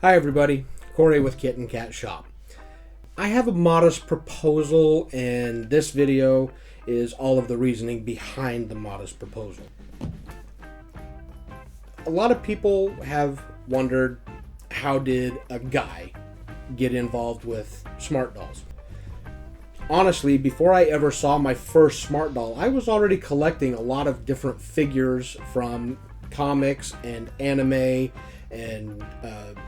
Hi everybody, Cory with Kit and Cat Shop. I have a modest proposal, and this video is all of the reasoning behind the modest proposal. A lot of people have wondered, how did a guy get involved with smart dolls? Honestly, before I ever saw my first smart doll, I was already collecting a lot of different figures from comics and anime and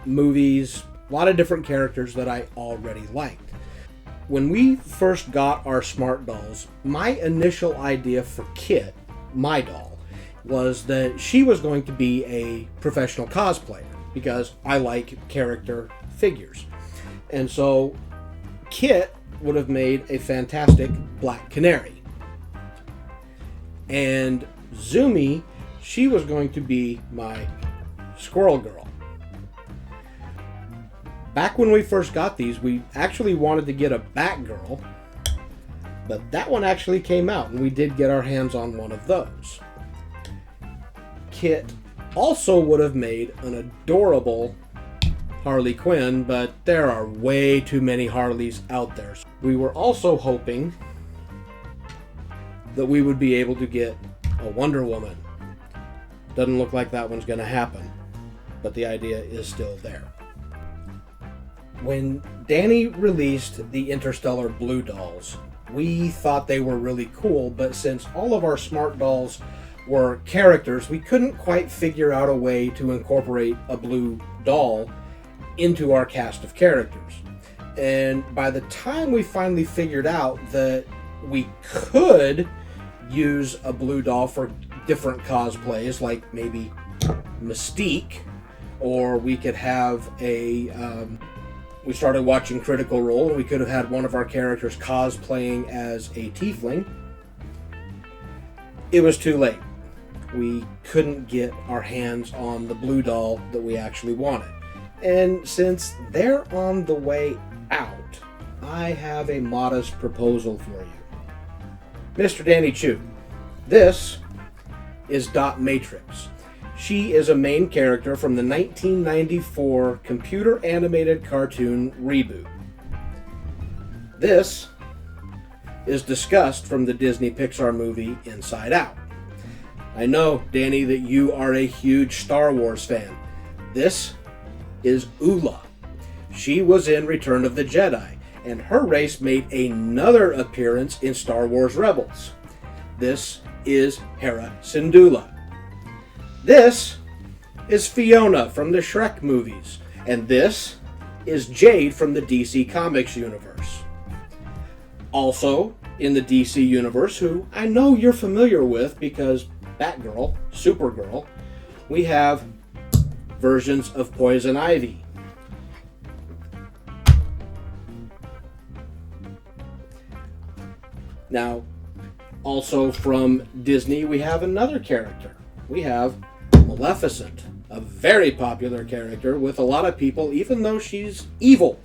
movies, a lot of different characters that I already liked. When we first got our smart dolls, my initial idea for Kit, my doll, was that she was going to be a professional cosplayer because I like character figures. And so Kit would have made a fantastic Black Canary. And Zumi, she was going to be my Squirrel Girl. Back when we first got these, we actually wanted to get a Batgirl, but that one actually came out, and we did get our hands on one of those. Kit also would have made an adorable Harley Quinn, but there are way too many Harleys out there. We were also hoping that we would be able to get a Wonder Woman. Doesn't look like that one's going to happen, but the idea is still there. When Danny released the Interstellar Blue dolls, we thought they were really cool, but since all of our smart dolls were characters, we couldn't quite figure out a way to incorporate a blue doll into our cast of characters. And by the time we finally figured out that we could use a blue doll for different cosplays, like maybe Mystique, or we could have we started watching Critical Role, and we could have had one of our characters cosplaying as a tiefling. It was too late. We couldn't get our hands on the blue doll that we actually wanted. And since they're on the way out, I have a modest proposal for you. Mr. Danny Choo, this is Dot Matrix. She is a main character from the 1994 computer animated cartoon Reboot. This is Disgust from the Disney Pixar movie Inside Out. I know, Danny, that you are a huge Star Wars fan. This is Oola. She was in Return of the Jedi, and her race made another appearance in Star Wars Rebels. This is Hera Syndulla. This is Fiona from the Shrek movies, and this is Jade from the DC Comics universe. Also, in the DC universe, who I know you're familiar with because Batgirl, Supergirl, we have versions of Poison Ivy. Now, also from Disney, we have another character. We have Maleficent, a very popular character with a lot of people, even though she's evil.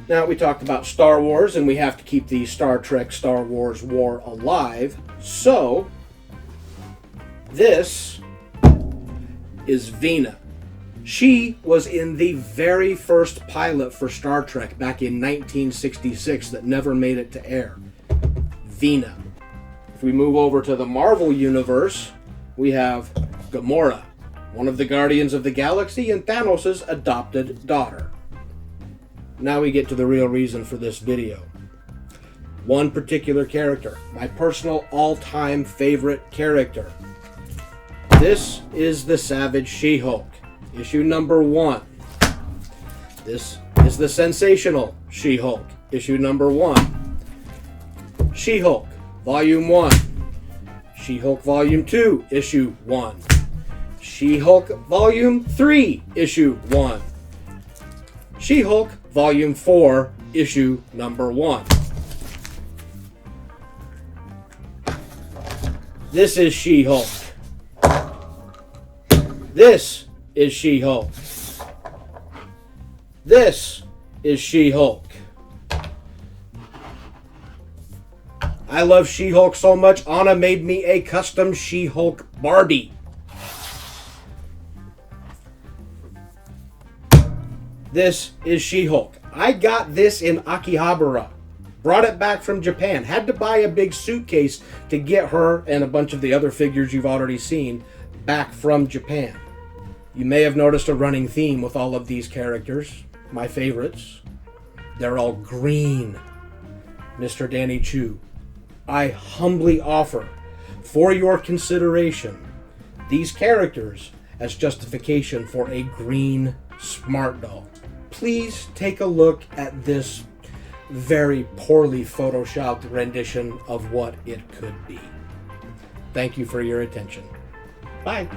Now, we talked about Star Wars, and we have to keep the Star Trek Star Wars war alive. So, this is Vina. She was in the very first pilot for Star Trek back in 1966 that never made it to air. Vina. If we move over to the Marvel Universe, we have Gamora, one of the Guardians of the Galaxy and Thanos' adopted daughter. Now we get to the real reason for this video. One particular character, my personal all-time favorite character. This is the Savage She-Hulk, issue number 1. This is the Sensational She-Hulk, issue number 1. She-Hulk, volume 1. She-Hulk volume 2, issue 1. She-Hulk volume 3, issue 1. She-Hulk volume 4, issue number 1. This is She-Hulk. This is She-Hulk. This is She-Hulk. I love She-Hulk so much, Anna made me a custom She-Hulk Barbie. This is She-Hulk. I got this in Akihabara. Brought it back from Japan. Had to buy a big suitcase to get her and a bunch of the other figures you've already seen back from Japan. You may have noticed a running theme with all of these characters. My favorites. They're all green. Mr. Danny Choo, I humbly offer for your consideration these characters as justification for a green smart doll. Please take a look at this very poorly photoshopped rendition of what it could be. Thank you for your attention. Bye.